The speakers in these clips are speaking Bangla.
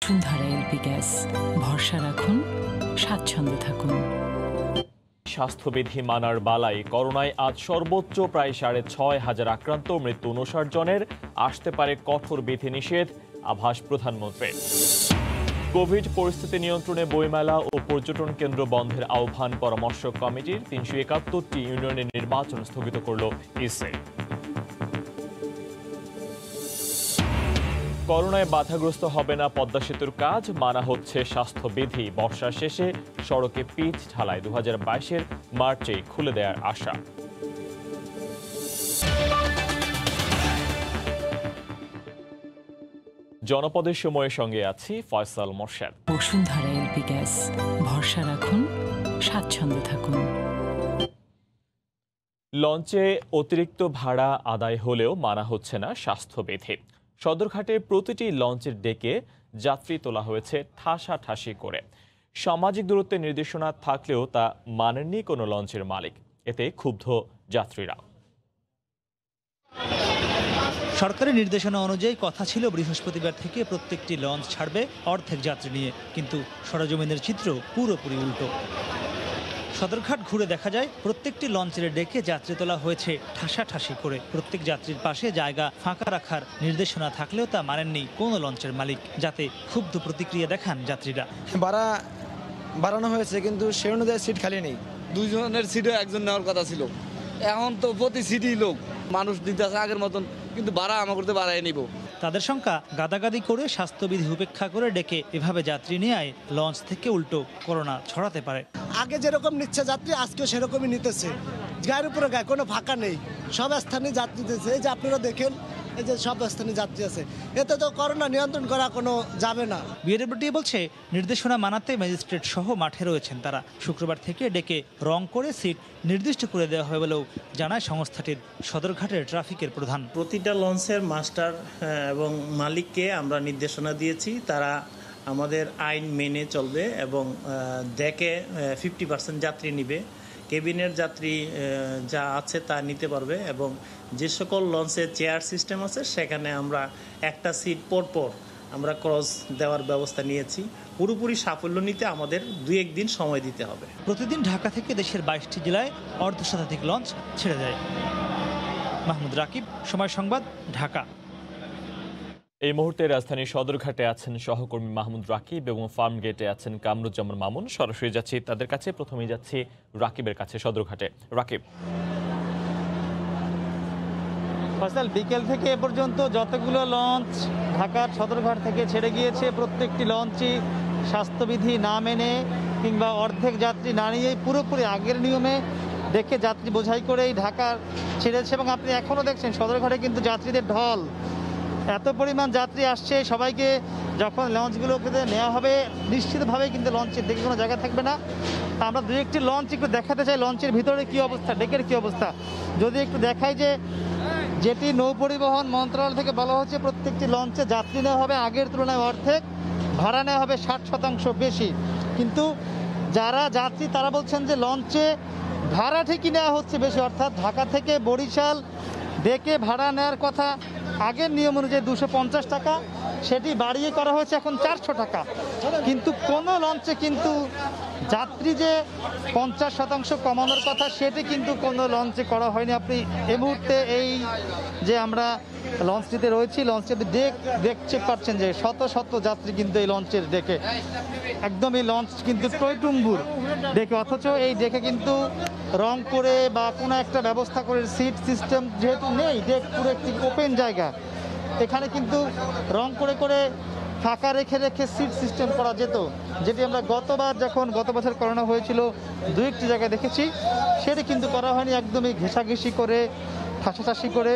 বসুন্ধরা এলপি গ্যাস, ভরসা রাখুন, স্বাচ্ছন্দ্যে থাকুন। স্বাস্থ্যবিধি মানার বালাই করোনায় আজ সর্বোচ্চ প্রায় ৬,৫০০ আক্রান্ত, মৃত্যু ৫৯ জনের। আসতে পারে কঠোর বিধিনিষেধ, আভাস প্রধানমন্ত্রীর। কোভিড পরিস্থিতি নিয়ন্ত্রণে বইমেলা ও পর্যটন কেন্দ্র বন্ধের আহ্বান পরামর্শ কমিটির। ৩৭১টি ইউনিয়নের নির্বাচন স্থগিত করল ইসি। করোনায় বাধাগ্রস্ত হবে না পদ্মা সেতুর কাজ, মানা হচ্ছে স্বাস্থ্যবিধি। বর্ষার শেষে সড়কে পিচ ঢালাই ২০২২-এর মার্চে খুলে দেওয়ার আশা। জনপদের সময়ের সঙ্গে আছি ফয়সাল মোর্শেদ। বসুন্ধরা এলপি গ্যাস, ভরসা রাখুন, স্বাচ্ছন্দ্যে থাকুন। লঞ্চে অতিরিক্ত ভাড়া আদায় হলেও মানা হচ্ছে না স্বাস্থ্যবিধি। সদরঘাটের প্রতিটি লঞ্চের ডেকে যাত্রী তোলা হয়েছে ঠাসাঠাসি করে। সামাজিক দূরত্বের নির্দেশনা থাকলেও তা মানেননি কোনো লঞ্চের মালিক। এতে ক্ষুব্ধ যাত্রীরা। সরকারি নির্দেশনা অনুযায়ী কথা ছিল বৃহস্পতিবার থেকে প্রত্যেকটি লঞ্চ ছাড়বে অর্ধেক যাত্রী নিয়ে, কিন্তু সরেজমিনের চিত্র পুরোপুরি উল্টো। সদরঘাট ঘুরে দেখা যায় প্রত্যেকটি লঞ্চের ডেকে যাত্রী তোলা হয়েছে ঠাসাঠাসি করে। প্রত্যেক যাত্রীর পাশে জায়গা ফাঁকা রাখার নির্দেশনা থাকলেও তা মানেননি কোনো লঞ্চের মালিক, যাতে ক্ষুব্ধ প্রতিক্রিয়া দেখান যাত্রীরা। বাড়ানো হয়েছে কিন্তু সে অনুযায়ী সিট খালি নেই। দুইজনের সিটে একজন নেওয়ার কথা ছিল, এখন তো প্রতি সিটই লোক মানুষ দিতে আছে আগের মতন, কিন্তু ভাড়া আমার করতে বাড়াই নিব। তাদের সংখ্যা গাদাগাদি করে স্বাস্থ্যবিধি উপেক্ষা করে ডেকে এভাবে যাত্রী নিয়ে লঞ্চ থেকে উল্টো করোনা ছড়াতে পারে। আগে যেরকম নিচ্ছে যাত্রী আজকেও সেরকমই নিতেছে। গায়ের উপরে গায়ে কোনো ফাঁকা নেই, সব স্থানে যাত্রী দিতেছে। এই যে আপনারা দেখেন, এই যে সব স্থানে যাত্রী আছে, এতে তো করোনা নিয়ন্ত্রণ করা কোনো যাবে না। বিএডব্লিউটি বলছে নির্দেশনা মানাতে ম্যাজিস্ট্রেট সহ মাঠে রয়েছেন তারা। শুক্রবার থেকে ডেকে রং করে সিট নির্দিষ্ট করে দেওয়া হয় বলেও জানায় সংস্থাটির সদরঘাটের ট্রাফিকের প্রধান। প্রতিটা লঞ্চের মাস্টার এবং মালিককে আমরা নির্দেশনা দিয়েছি, তারা আমাদের আইন মেনে চলবে এবং ডেকে 50% যাত্রী নিবে। কেবিনের যাত্রী যা আছে তা নিতে পারবে এবং যে সকল লঞ্চের চেয়ার সিস্টেম আছে সেখানে আমরা একটা সিট পর আমরা ক্রস দেওয়ার ব্যবস্থা নিয়েছি। পুরোপুরি সাফল্য নিতে আমাদের ২-১ দিন সময় দিতে হবে। প্রতিদিন ঢাকা থেকে দেশের 22টি জেলায় অর্ধশতাধিক লঞ্চ ছেড়ে যায়। মাহমুদ রাকিব, সময় সংবাদ, ঢাকা। এই মুহূর্তে রাজধানীর সদরঘাটে আছেন সহকর্মী মাহমুদ রাকিব এবং ফার্ম গেটে আছেন কামরুজ্জামান মামুন। সরাসরি যাচ্ছি তাদের কাছে। প্রথমেই যাচ্ছি রাকিবের কাছে, সদরঘাটে। রাকিব, ফয়সাল, বিকেল থেকে এ পর্যন্ত যতগুলো লঞ্চ ঢাকার সদরঘাট থেকে ছেড়ে গিয়েছে প্রত্যেকটি লঞ্চই স্বাস্থ্যবিধি না মেনে কিংবা অর্ধেক যাত্রী না নিয়েই পুরোপুরি আগের নিয়মে দেখে যাত্রী বোঝাই করেই ঢাকা ছেড়েছে। এবং আপনি এখনও দেখছেন সদরঘাটে কিন্তু যাত্রীদের ঢল, এত পরিমাণ যাত্রী আসছে। সবাইকে যখন লঞ্চগুলোকে নেওয়া হবে নিশ্চিতভাবে কিন্তু লঞ্চের দিকে কোনো জায়গা থাকবে না। আমরা দু একটি লঞ্চ একটু দেখাতে চাই, লঞ্চের ভিতরে কী অবস্থা, ডেকের কী অবস্থা। যদি একটু দেখাই যে যেটি নৌ পরিবহন মন্ত্রণালয় থেকে বলা হচ্ছে প্রত্যেকটি লঞ্চে যাত্রী নেওয়া হবে আগের তুলনায় অর্ধেক, ভাড়া নেওয়া হবে 60% বেশি। কিন্তু যারা যাত্রী তারা বলছেন যে লঞ্চে ভাড়া ঠিকই নেওয়া হচ্ছে বেশি, অর্থাৎ ঢাকা থেকে বরিশাল ডেকে ভাড়া নেওয়ার কথা আগের নিয়ম অনুযায়ী 250 টাকা, সেটি বাড়িয়ে করা হয়েছে এখন 400 টাকা। কিন্তু কোনো লঞ্চে কিন্তু যাত্রী যে 50% কমানোর কথা সেটি কিন্তু কোনো লঞ্চে করা হয়নি। আপনি এই মুহূর্তে এই যে আমরা লঞ্চটিতে রয়েছি, লঞ্চটিতে ডেক দেখতে পাচ্ছেন যে শত শত যাত্রী কিন্তু এই লঞ্চের ডেকে, একদম এই লঞ্চ কিন্তু টইটুম্বুর ডেকে, অথচ এই ডেকে কিন্তু রং করে বা কোনো একটা ব্যবস্থা করে সিট সিস্টেম যেহেতু নেই, ডেক পুরো একটি ওপেন জায়গা, এখানে কিন্তু রং করে করে ফাঁকা রেখে রেখে সিট সিস্টেম করা যেত, যেটি আমরা গত বছর করোনা হয়েছিল 2-1টি জায়গায় দেখেছি, সেটি কিন্তু করা হয়নি। একদমই ঘেঁষাঘেঁষি করে ঠাসাঠাসি করে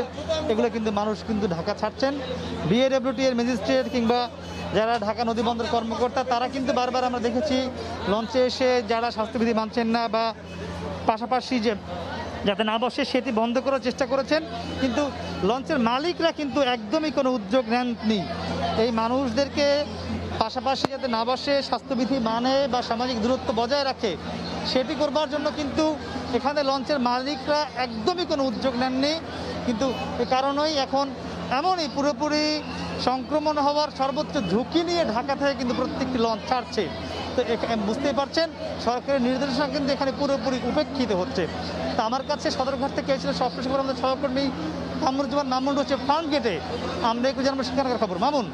এগুলো কিন্তু মানুষ কিন্তু ঢাকা ছাড়ছেন। বিএডব্লিউটি এর ম্যাজিস্ট্রেট কিংবা যারা ঢাকা নদী বন্দর কর্মকর্তা তারা কিন্তু বারবার আমরা দেখেছি লঞ্চে এসে যারা স্বাস্থ্যবিধি মানছেন না বা পাশাপাশি যাতে না বসে সেটি বন্ধ করার চেষ্টা করেছেন, কিন্তু লঞ্চের মালিকরা কিন্তু একদমই কোনো উদ্যোগ নেননি এই মানুষদেরকে পাশাপাশি যাতে না বসে স্বাস্থ্যবিধি মানে বা সামাজিক দূরত্ব বজায় রাখে সেটি করবার জন্য কিন্তু এখানে লঞ্চের মালিকরা একদমই কোনো উদ্যোগ নেননি। কিন্তু এ কারণেই এখন এমনই পুরোপুরি সংক্রমণ হওয়ার সর্বোচ্চ ঝুঁকি নিয়ে ঢাকা থেকে কিন্তু প্রত্যেকটি লঞ্চ ছাড়ছে। তো বুঝতেই পারছেন সরকারের নির্দেশনা কিন্তু এখানে পুরোপুরি উপেক্ষিত হচ্ছে। তো আমার কাছে সদরঘাট থেকে এসেছিল সবশেষ আমাদের সহকর্মী কামরুজ্জামান মামুন রয়েছে ফার্ম গেটে, আমরা একটু জানবো সেখানকার খবর। মামুন।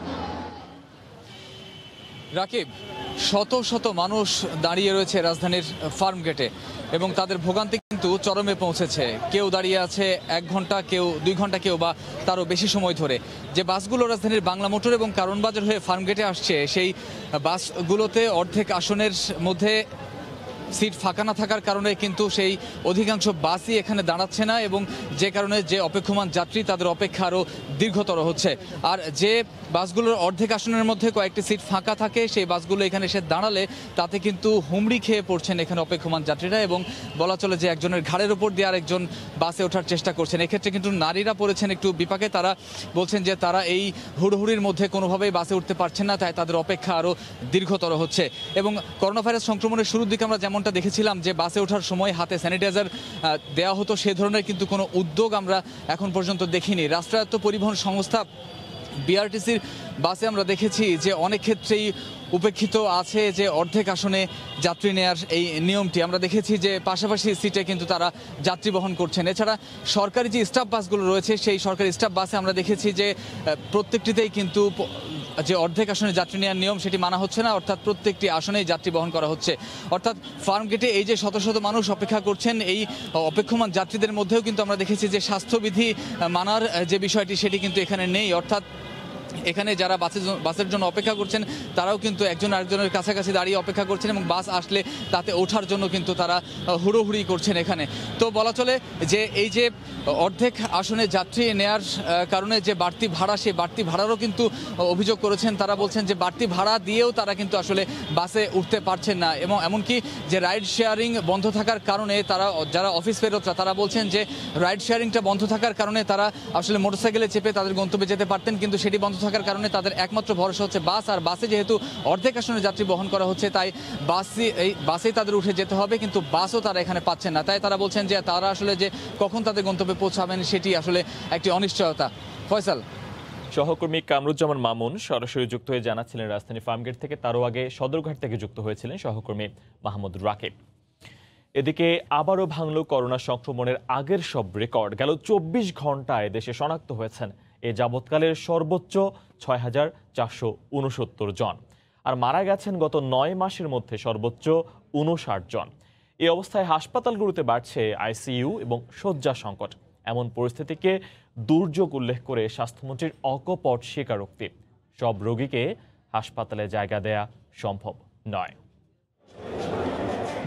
রাকিব, শত শত মানুষ দাঁড়িয়ে রয়েছে রাজধানীর ফার্ম গেটে এবং তাদের ভোগান্তি কিন্তু চরমে পৌঁছেছে। কেউ দাঁড়িয়ে আছে 1 ঘন্টা, কেউ 2 ঘন্টা, কেউ বা তারও বেশি সময় ধরে। যে বাসগুলো রাজধানীর বাংলা মোটর এবং কারণ বাজার হয়ে ফার্ম গেটে আসছে, সেই বাসগুলোতে অর্ধেক আসনের মধ্যে সিট ফাঁকা না থাকার কারণে কিন্তু সেই অধিকাংশ বাসই এখানে দাঁড়াচ্ছে না এবং যে কারণে যে অপেক্ষমান যাত্রী তাদের অপেক্ষা আরও দীর্ঘতর হচ্ছে। আর যে বাসগুলোর অর্ধেক আসনের মধ্যে কয়েকটি সিট ফাঁকা থাকে, সেই বাসগুলো এখানে এসে দাঁড়ালে তাতে কিন্তু হুমড়ি খেয়ে পড়ছেন এখানে অপেক্ষমান যাত্রীরা এবং বলা চলে যে একজনের ঘাড়ের উপর দিয়ে আরেকজন বাসে ওঠার চেষ্টা করছেন। এক্ষেত্রে কিন্তু নারীরা পড়েছেন একটু বিপাকে। তারা বলছেন যে তারা এই হুড়োহুড়ির মধ্যে কোনোভাবেই বাসে উঠতে পারছেন না, তাই তাদের অপেক্ষা আরও দীর্ঘতর হচ্ছে। এবং করোনা ভাইরাস সংক্রমণের শুরুর দিকে আমরা যেমনটা দেখেছিলাম যে বাসে ওঠার সময় হাতে স্যানিটাইজার দেওয়া হতো, সে ধরনের কিন্তু কোনো উদ্যোগ আমরা এখন পর্যন্ত দেখিনি। রাষ্ট্রায়ত্ত পরিবহন সংস্থা বিআরটিসির বাসে আমরা দেখেছি যে অনেক ক্ষেত্রেই উপেক্ষিত আছে যে অর্ধেক আসনে যাত্রী নেয়ার এই নিয়মটি। আমরা দেখেছি যে পাশাপাশি সিটে কিন্তু তারা যাত্রী বহন করছেন। এছাড়া সরকারি যে স্টাফ বাসগুলো রয়েছে, সেই সরকারি স্টাফ বাসে আমরা দেখেছি যে প্রত্যেকটিতেই কিন্তু যে অর্ধেক আসনে যাত্রী নেওয়ার নিয়ম সেটি মানা হচ্ছে না, অর্থাৎ প্রত্যেকটি আসনেই যাত্রী বহন করা হচ্ছে। অর্থাৎ ফার্ম গেটে এই যে শত শত মানুষ অপেক্ষা করছেন, এই অপেক্ষমান যাত্রীদের মধ্যেও কিন্তু আমরা দেখেছি যে স্বাস্থ্যবিধি মানার যে বিষয়টি সেটি কিন্তু এখানে নেই। অর্থাৎ এখানে যারা বাসের জন্য অপেক্ষা করছেন তারাও কিন্তু একজন আরেকজনের কাছাকাছি দাঁড়িয়ে অপেক্ষা করছেন এবং বাস আসলে তাতে ওঠার জন্য কিন্তু তারা হুড়োহুড়ি করছেন এখানে। তো বলা চলে যে এই যে অর্ধেক আসনে যাত্রী নেয়ার কারণে যে বাড়তি ভাড়া, সেই বাড়তি ভাড়ারও কিন্তু অভিযোগ করেছেন। তারা বলছেন যে বাড়তি ভাড়া দিয়েও তারা কিন্তু আসলে বাসে উঠতে পারছেন না এবং এমনকি যে রাইড শেয়ারিং বন্ধ থাকার কারণে তারা, যারা অফিস ফেরতরা, তারা বলছেন যে রাইড শেয়ারিংটা বন্ধ থাকার কারণে তারা আসলে মোটরসাইকেলে চেপে তাদের গন্তব্যে যেতে পারতেন, কিন্তু সেটি বন্ধ থাকার কারণে তাদের একমাত্র ভরসা হচ্ছে বাস। আর বাসে যেহেতু অর্ধেক আসনে যাত্রী বহন করা হচ্ছে, তাই বাসেই তাদের উঠে যেতে হবে, কিন্তু বাসও তারা এখানে পাচ্ছেন না। তাই তারা বলছেন যে তারা আসলে যে কখন তাদের গন্তব্যে পৌঁছাবেন সেটি আসলে একটি অনিশ্চয়তা। ফয়সাল। সহকর্মী কামরুজ্জামান মামুন সরাসরি যুক্ত হয়ে জানাচ্ছিলেন রাজধানী ফার্মগেট থেকে। তারও আগে সদরঘাট থেকে যুক্ত হয়েছিলেন সহকর্মী মাহমুদ রাকিব। এদিকে আবারও ভাঙল করোনা সংক্রমণের আগের সব রেকর্ড। গেল 24 ঘন্টায় দেশে শনাক্ত হয়েছেন এ যাবৎকালের সর্বোচ্চ ৬,৪৬৯ জন, আর মারা গেছেন গত ৯ মাসের মধ্যে সর্বোচ্চ ৫৯ জন। এই অবস্থায় হাসপাতালগুলোতে বাড়ছে আইসিইউ এবং শয্যা সংকট। এমন পরিস্থিতিকে দুর্যোগ উল্লেখ করে স্বাস্থ্যমন্ত্রীর অকপট স্বীকারোক্তি, সব রোগীকে হাসপাতালে জায়গা দেয়া সম্ভব নয়।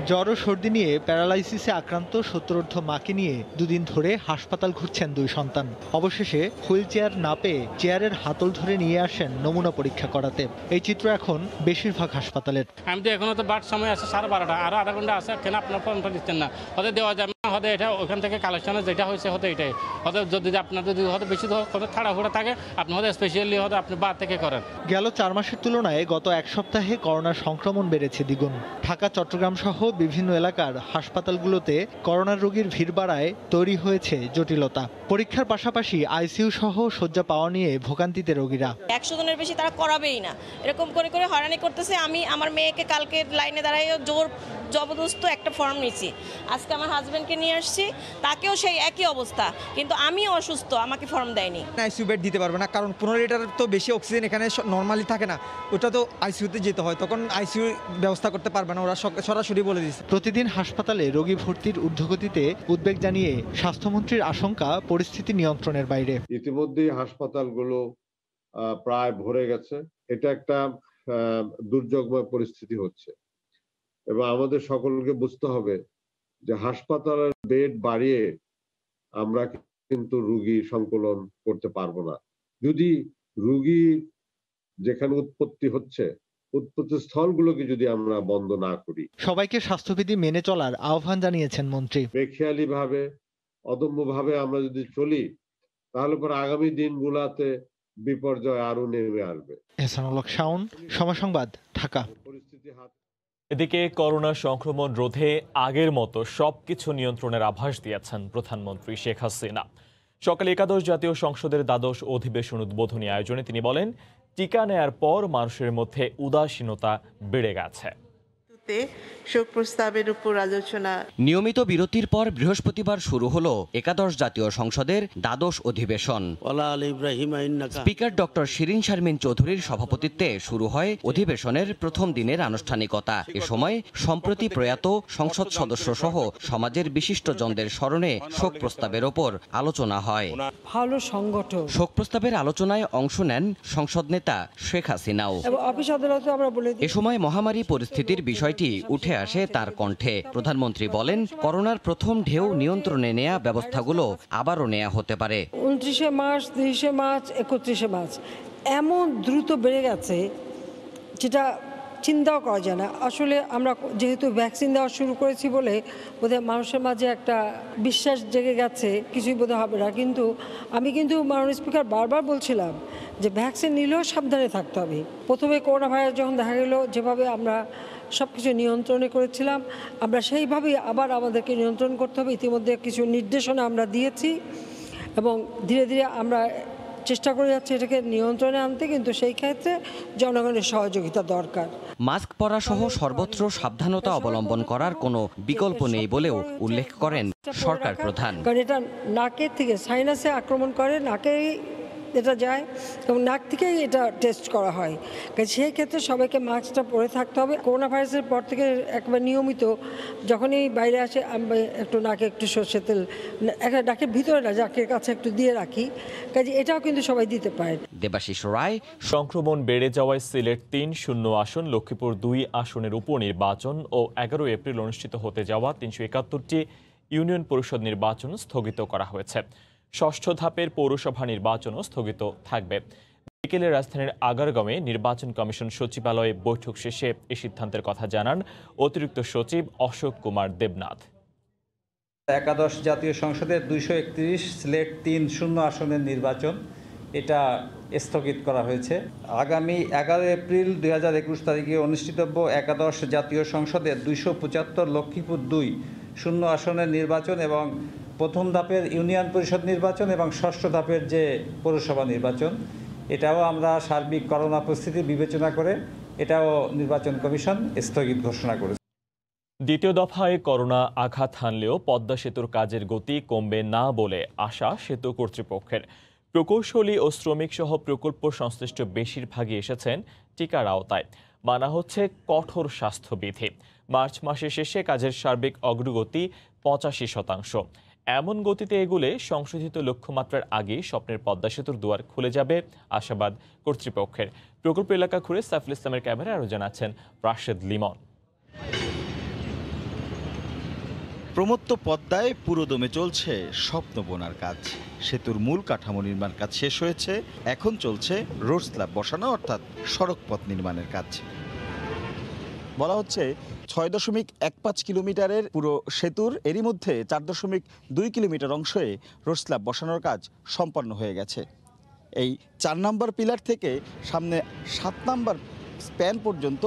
জ্বর ও সর্দি নিয়ে প্যারালাইসিসে আক্রান্ত ৭০ঊর্ধ্ব মাকে নিয়ে দুদিন ধরে হাসপাতাল ঘুরছেন 2 সন্তান। অবশেষে হুইল চেয়ার না পেয়ে চেয়ারের হাতল ধরে নিয়ে আসেন নমুনা পরীক্ষা করাতে। এই চিত্র এখন বেশিরভাগ হাসপাতালের। আমি তো এখনো তো বাট সময় আছে 12:30, আরো আধা ঘন্টা আছে, কেন আপনার ফর্মটা দিচ্ছেন না? হতে দেওয়া যাবে না, হতে এটা ওখান থেকে কালেকশনে যেটা হয়েছে হতে এটাই হতে, যদি আপনার যদি হতে বেশি তাড়াহুড়া থাকে আপনি হতে স্পেশালি হতে আপনি বাদ থেকে করেন। গেল 4 মাসের তুলনায় গত 1 সপ্তাহে করোনার সংক্রমণ বেড়েছে দ্বিগুণ। ঢাকা, চট্টগ্রাম সহ বিভিন্ন এলাকার হাসপাতালগুলোতে করোনার রোগীর ভিড় বাড়ায় তৈরি হয়েছে জটিলতা। পরীক্ষার পাশাপাশি আইসিইউ সহ শয্যা পাওয়া নিয়ে ভোগান্তিতে রোগীরা। 100 জনের বেশি তারা করাবেই না, এরকম করে করে হয়রানি করতেছে। আমি আমার মেয়েকে কালকে লাইনে দাঁড়াইও জোর জবরদস্ত একটা ফর্ম নিয়েছি, আজকে আমার হাজব্যান্ডকে নিয়ে আসছি, তাকেও সেই একই অবস্থা, কিন্তু আমি অসুস্থ, আমাকে ফর্ম দেয়নি। আইসিইউ বেড দিতে পারবে না, কারণ 15 লিটার তো বেশি অক্সিজেন এখানে নর্মালি থাকে না, ওটা তো আইসিইউতে যেতে হয়, তখন আইসিইউ ব্যবস্থা করতে পারবে না, ওরা সরাসরি বলে দিচ্ছে। প্রতিদিন হাসপাতালে রোগী ভর্তির ঊর্ধ্বগতিতে উদ্বেগ জানিয়ে স্বাস্থ্যমন্ত্রীর আশঙ্কা পরিস্থিতি নিয়ন্ত্রণের বাইরে। ইতিমধ্যেই হাসপাতালগুলো প্রায় ভরে গেছে, এটা একটা দুর্যোগময় পরিস্থিতি হচ্ছে এবং আমাদের সকলকে বুঝতে হবে যে হাসপাতালের বেড বাড়িয়ে আমরা কিন্তু রোগী সংকলন করতে পারবো না। যদি রোগী যেখানে উৎপত্তি হচ্ছে, উৎপত্তি স্থলগুলোকে যদি আমরা বন্ধ না করি। সবাইকে স্বাস্থ্যবিধি মেনে চলার আহ্বান জানিয়েছেন মন্ত্রী। বেখেয়ালি ভাবে, অদম্য ভাবে আমরা যদি চলি, তাহলে পরে আগামী দিনগুলোতে বিপর্যয় আরো নেমে আসবে। এহসানুল হক শাওন, সময় সংবাদ, ঢাকা। এদিকে করোনা সংক্রমণ রোধে আগের মতো সবকিছু নিয়ন্ত্রণের আভাস দিয়েছেন প্রধানমন্ত্রী শেখ হাসিনা। সকালে একাদশ জাতীয় সংসদের দ্বাদশ অধিবেশন উদ্বোধনী আয়োজনে তিনি বলেন, টিকা নেয়ার পর মানুষের মধ্যে উদাসীনতা বেড়ে গেছে। শোক প্রস্তাবের উপর আলোচনা। নিয়মিত বিরতির পর বৃহস্পতিবার শুরু হলো একাদশ জাতীয় সংসদের দ্বাদশ অধিবেশন। স্পিকার ডক্টর শিরিন শারমিন চৌধুরীর সভাপতিত্বে শুরু হয় অধিবেশনের প্রথম দিনের আনুষ্ঠানিকতা। এ সময় সম্প্রতি প্রয়াত সংসদ সদস্য সহ সমাজের বিশিষ্টজনদের স্মরণে শোক প্রস্তাবের ওপর আলোচনা হয়। ভালো সংগঠন। শোক প্রস্তাবের আলোচনায় অংশ নেন সংসদ নেতা শেখ হাসিনাও। এ সময় মহামারী পরিস্থিতির বিষয়টি উঠে আসে তার কণ্ঠে। প্রধানমন্ত্রী বলেন, করোনার প্রথম ঢেউ নিয়ন্ত্রণে নেয়া ব্যবস্থাগুলো আবারও নেওয়া হতে পারে। 29 মার্চ, 30 মার্চ, 31 মার্চ এমন দ্রুত বেড়ে গেছে যেটা চিন্তাও করা যায় না। আসলে আমরা যেহেতু ভ্যাকসিন দেওয়া শুরু করেছি বলে বোধহয় মানুষের মাঝে একটা বিশ্বাস জেগে গেছে কিছুই বোধহয় হবে না। কিন্তু আমি মাননীয় স্পিকার বারবার বলছিলাম যে ভ্যাকসিন নিলেও সাবধানে থাকতে হবে। প্রথমে করোনা ভাইরাস যখন দেখা গেল, যেভাবে আমরা সব কিছু নিয়ন্ত্রণে করেছিলাম, আমরা সেইভাবেই আবার আমাদেরকে নিয়ন্ত্রণ করতে হবে। ইতিমধ্যে কিছু নির্দেশনা আমরা দিয়েছি এবং ধীরে ধীরে আমরা চেষ্টা করে যাচ্ছি এটাকে নিয়ন্ত্রণে আনতে, কিন্তু সেই ক্ষেত্রে জনগণের সহযোগিতা দরকার। মাস্ক পরা সহ সর্বত্র সাবধানতা অবলম্বন করার কোনো বিকল্প নেই বলেও উল্লেখ করেন সরকার প্রধান। কারণ এটা নাকের থেকে সাইনাসে আক্রমণ করে, নাকেই এটা যায় এবং নাক থেকেই এটা টেস্ট করা হয়। সেই ক্ষেত্রে সবাইকে মাস্কটা পরে থাকতে হবে। করোনা ভাইরাসের পর থেকে একবার নিয়মিত যখনই বাইরে আসে আমি একটু নাকে একটু সর্ষের তেল, একটা নাকের ভিতরে না, নাকের কাছে একটু দিয়ে রাখি। কাজে এটাও কিন্তু সবাই দিতে পারে। দেবাশিস রায়। সংক্রমণ বেড়ে যাওয়ায় সিলেট 3 শূন্য আসন, লক্ষ্মীপুর 2 আসনের উপনির্বাচন ও 11 এপ্রিল অনুষ্ঠিত হতে যাওয়া 371টি ইউনিয়ন পরিষদ নির্বাচন স্থগিত করা হয়েছে। ষষ্ঠ ধাপের পৌরসভা নির্বাচনও স্থগিত থাকবে। বিকেলে রাজধানীর আগারগাঁওয়ে নির্বাচন কমিশন সচিবালয়ে বৈঠক শেষে এ সিদ্ধান্তের কথা জানান অতিরিক্ত সচিব অশোক কুমার দেবনাথ। একাদশ জাতীয় সংসদের 231 সিলেট 3 শূন্য আসনের নির্বাচন এটা স্থগিত করা হয়েছে। আগামী 11 এপ্রিল 2021 তারিখে অনুষ্ঠিতব্য একাদশ জাতীয় সংসদের 275 লক্ষ্মীপুর 2 শূন্য আসনের নির্বাচন এবং প্রথম ধাপের ইউনিয়ন পরিষদ নির্বাচন এবং ষষ্ঠ ধাপের যে পৌরসভা নির্বাচন, এটাও আমরা সার্বিক করোনা পরিস্থিতি বিবেচনা করে এটাও নির্বাচন কমিশন স্থগিত ঘোষণা করেছে। দ্বিতীয় দফায় করোনা আঘাত হানলেও পদ্মা সেতুর কাজের গতি কমবে না বলে আশা সেতু কর্তৃপক্ষের। প্রকৌশলী ও শ্রমিক সহ প্রকল্প সংশ্লিষ্ট বেশিরভাগই এসেছেন টিকার আওতায়। মানা হচ্ছে কঠোর স্বাস্থ্যবিধি। মার্চ মাসের শেষে কাজের সার্বিক অগ্রগতি 85%। এমন গতিতে এগুলে সংশোধিত লক্ষ্যমাত্রার আগেই স্বপ্নের পদ্মা সেতুর দুয়ার খুলে যাবে আশাবাদ কর্তৃপক্ষের। প্রকল্প এলাকা ঘুরে সাইফুল ইসলামের ক্যামেরায় আরও জানাচ্ছেন রাশেদ লিমন। প্রমত্ত পদ্মায় পুরোদমে চলছে স্বপ্ন বোনার কাজ। সেতুর মূল কাঠামো নির্মাণ কাজ শেষ হয়েছে, এখন চলছে রোড স্ল্যাব বসানো অর্থাৎ সড়ক পথ নির্মাণের কাজ। বলা হচ্ছে 6.15 কিলোমিটারের পুরো সেতুর এরই মধ্যে 4.2 কিলোমিটার অংশে রোড স্ল্যাব বসানোর কাজ সম্পন্ন হয়ে গেছে। এই 4 নম্বর পিলার থেকে সামনে 7 নম্বর স্প্যান পর্যন্ত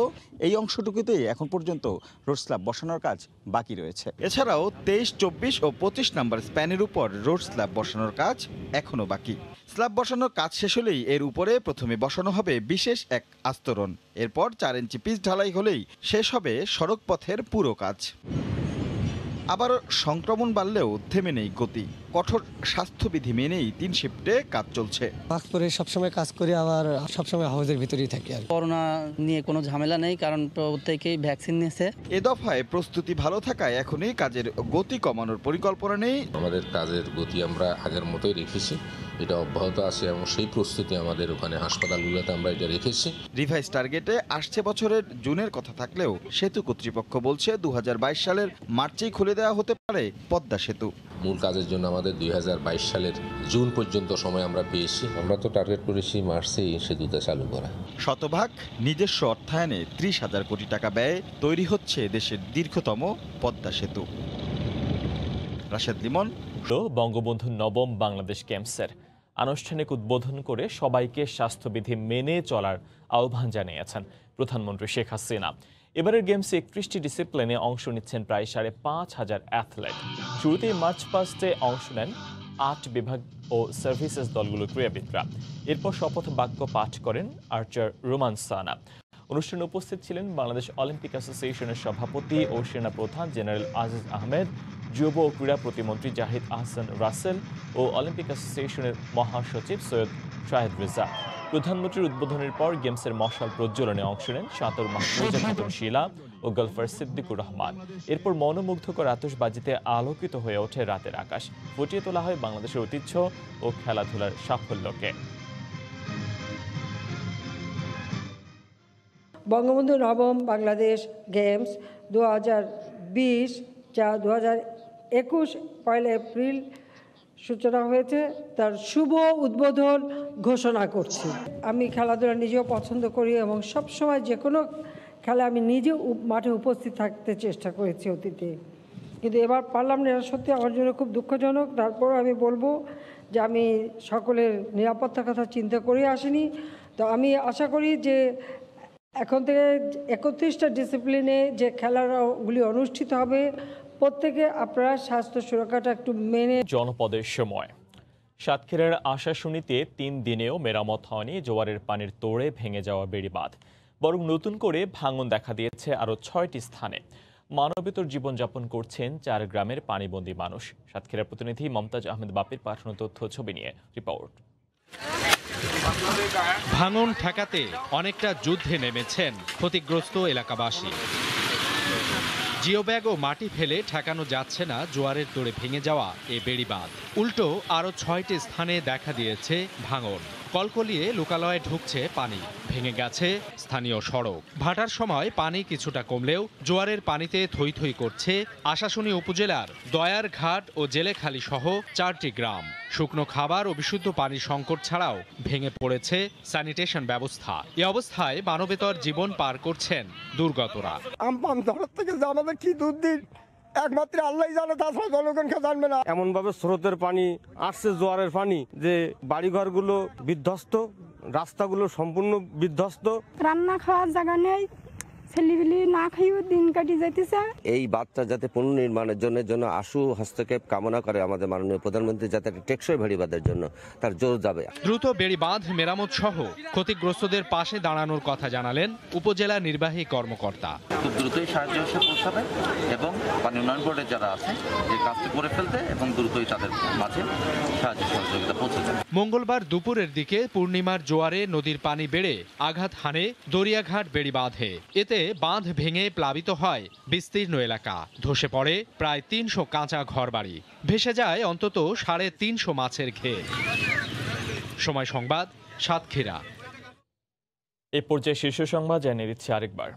এই অংশটুকুতেই এখন পর্যন্ত রোড স্ল্যাব বসানোর কাজ বাকি রয়েছে। এছাড়াও 23, 24 ও 25 নম্বর স্প্যানের উপর রোড স্ল্যাব বসানোর কাজ এখনও বাকি। স্ল্যাব বসানোর কাজ শেষ হলেই এর উপরে প্রথমে বসানো হবে বিশেষ এক আস্তরণ। এরপর 4 ইঞ্চি পিচ ঢালাই হলেই শেষ হবে সড়ক পথের পুরো কাজ। আবার সংক্রমণ বাড়লেও থেমে নেই গতি। কঠোর স্বাস্থ্যবিধি মেনেই 3 শিফটে কাজ চলছে। মাস্ক পরে সবসময় কাজ করি, আবার সবসময় হাউসের ভিতরেই থাকি। আর করোনা নিয়ে কোনো ঝামেলা নেই, কারণ প্রত্যেকেই ভ্যাকসিন নিয়েছে। এ দফায় প্রস্তুতি ভালো থাকায় এখনই কাজের গতি কমানোর পরিকল্পনা নেই। আমাদের কাজের গতি আমরা আগের মতোই রেখেছি, এটা অব্যাহত আছে এবং সেই প্রস্তুতি আমাদের ওখানে হাসপাতালগুলোতে আমরা এটা রেখেছি। রিভাইজ টার্গেটে আসছে বছরের জুনের কথা থাকলেও সেতু কর্তৃপক্ষ বলছে 2022 সালের মার্চেই খুলে দেওয়া হতে পারে পদ্মা সেতু। মূল কাজের জন্য আমাদের 2022 সালের জুন পর্যন্ত সময় আমরা পেয়েছি। আমরা তো টার্গেট করেছি মার্চেই সেতুটা চালু করা। শতভাগ নিজস্ব অর্থায়নে 30,000 কোটি টাকা ব্যয়ে তৈরি হচ্ছে দেশের দীর্ঘতম পদ্মা সেতু। রাশেদ লিমন। বঙ্গবন্ধু নবম বাংলাদেশ গেমসের আনুষ্ঠানিক উদ্বোধন করে সবাইকে স্বাস্থ্যবিধি মেনে চলার আহ্বান জানিয়েছেন প্রধানমন্ত্রী শেখ হাসিনা। এবারের গেমসে 31টি ডিসিপ্লিনে অংশ নিচ্ছেন প্রায় 5,500 অ্যাথলেট। শুরুতেই মার্চ পাস্টে অংশ নেন 8 বিভাগ ও সার্ভিসেস দলগুলোর ক্রীড়াবিদরা। এরপর শপথ বাক্য পাঠ করেন আর্চার রোমান সানা। অনুষ্ঠানে উপস্থিত ছিলেন বাংলাদেশ অলিম্পিক অ্যাসোসিয়েশনের সভাপতি ও সেনা প্রধান জেনারেল আজিজ আহমেদ, যুব ও ক্রীড়া প্রতিমন্ত্রী জাহিদ আহসান রাসেল ও অলিম্পিক অ্যাসোসিয়েশনের মহাসচিব সৈয়দ শাহেদ রেজা। প্রধানমন্ত্রীর উদ্বোধনের পর গেমসের মশাল প্রজ্বলনে অংশ নেন সাঁতর মাহফুজা খাতুন শিলা ও গলফার সিদ্দিকুর রহমান। এরপর মনোমুগ্ধকর আতশবাজিতে আলোকিত হয়ে ওঠে রাতের আকাশ। ফুটিয়ে তোলা হয় বাংলাদেশের ঐতিহ্য ও খেলাধুলার সাফল্যকে। বঙ্গবন্ধু নবম বাংলাদেশ গেমস 2020 যা 2021 1 এপ্রিল সূচনা হয়েছে, তার শুভ উদ্বোধন ঘোষণা করছি। আমি খেলাধুলা নিজেও পছন্দ করি এবং সবসময় যে কোনো খেলা আমি নিজে মাঠে উপস্থিত থাকতে চেষ্টা করেছি অতীতে, কিন্তু এবার পারলাম না। এটা সত্যি আমার জন্য খুব দুঃখজনক। তারপর আমি বলবো যে আমি সকলের নিরাপত্তার কথা চিন্তা করে আসিনি। তো আমি আশা করি যে এখন থেকে 31টা ডিসিপ্লিনে যে খেলাগুলি অনুষ্ঠিত হবে, প্রত্যেকে আপনারা স্বাস্থ্য সুরক্ষাটা একটু মেনে। জনপদের সময় সাতক্ষীরার আশাশুনিতে 3 দিনেও মেরামত হয়নি জোয়ারের পানির তোড়ে ভেঙে যাওয়া বেড়িবাঁধ, বরং নতুন করে ভাঙন দেখা দিয়েছে আরও 6টি স্থানে। মানবেতর জীবনযাপন করছেন 4 গ্রামের পানিবন্দী মানুষ। সাতক্ষীরার প্রতিনিধি মমতাজ আহমেদ বাপির পাঠানো তথ্য ছবি নিয়ে রিপোর্ট। ভাঙন ঠেকাতে অনেকটা যুদ্ধে নেমেছেন ক্ষতিগ্রস্ত এলাকাবাসী। জিওব্যাগ ও মাটি ফেলে ঠেকানো যাচ্ছে না জোয়ারের তোড়ে ভেঙে যাওয়া এ বেড়িবাঁধ। উল্টো আরও 6টি স্থানে দেখা দিয়েছে ভাঙন। কলকলিয়ে লোকালয়ে ঢুকছে পানি, ভেঙে গেছে স্থানীয় সড়ক। ভাটার সময় পানি কিছুটা কমলেও জোয়ারের পানিতে থই থই করছে আশাশুনি উপজেলার দয়ার ঘাট ও জেলেখালি সহ 4টি গ্রাম। শুকনো খাবার ও বিশুদ্ধ পানির সংকট ছাড়াও ভেঙে পড়েছে স্যানিটেশন ব্যবস্থা। এ অবস্থায় মানবেতর জীবন পার করছেন দুর্গতরা। আমাদের কি দুর্দিন একমাত্র আল্লাহ জানে, তাছাড়া জনগণকে জানবে না। এমন ভাবে স্রোতের পানি আসছে, জোয়ারের পানি, যে বাড়িঘরগুলো বিধ্বস্ত, রাস্তাগুলো সম্পূর্ণ বিধ্বস্ত। রান্না খাওয়ার জায়গা নেই, ছেলেপিলি না খাইও দিন কাটি যাইতেছে। এই বাঁধটা যাতে পুনর্নির্মাণের জন্য আশু হস্তক্ষেপ কামনা করে আমাদের মাননীয় প্রধানমন্ত্রী, যাতে টেকসই বেড়িবাঁধের জন্য তার জোর যাবে। দ্রুত বেড়িবাঁধ মেরামত সহ ক্ষতিগ্রস্তদের পাশে দাঁড়ানোর কথা জানালেন উপজেলা নির্বাহী কর্মকর্তা। খুব দ্রুতই সাহায্য এসে পৌঁছাবে এবং পানি উন্নয়ন বোর্ডে যারা আছে যে কাজটি করে ফেলতে এবং দ্রুতই তাদের মাঝে সাহায্য সহযোগিতা পৌঁছে যাবে। মঙ্গলবার দুপুরের দিকে পূর্ণিমার জোয়ারে নদীর পানি বেড়ে আঘাত হানে দরিয়াঘাট বেড়িবাঁধে। এতে বাঁধ ভেঙে প্লাবিত হয় বিস্তীর্ণ এলাকা, ধসে পড়ে প্রায় 300 কাঁচা ঘরবাড়ি, ভেসে যায় অন্তত 350 মাছের ঘের। সময় সংবাদ, সাতক্ষীরা। এই পর্যায়ে শীর্ষ সংবাদ জানিয়ে দিচ্ছি আরেকবার।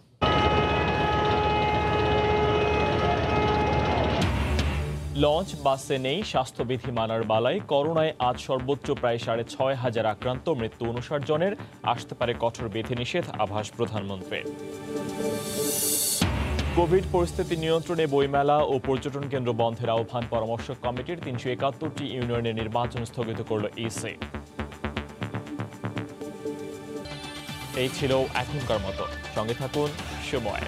লঞ্চ বাসে নেই স্বাস্থ্যবিধি মানার বালাই, করোনায় আজ সর্বোচ্চ প্রায় 6,500 আক্রান্ত, মৃত্যু 59 জনের, আসতে পারে কঠোর বিধিনিষেধ, আভাস প্রধানমন্ত্রীর। কোভিড পরিস্থিতি নিয়ন্ত্রণে বইমেলা ও পর্যটন কেন্দ্র বন্ধের আহ্বান পরামর্শক কমিটির। 371টি ইউনিয়নের নির্বাচন স্থগিত করল ইসি। এই ছিল এখনকার মতো, সঙ্গে থাকুন সময়।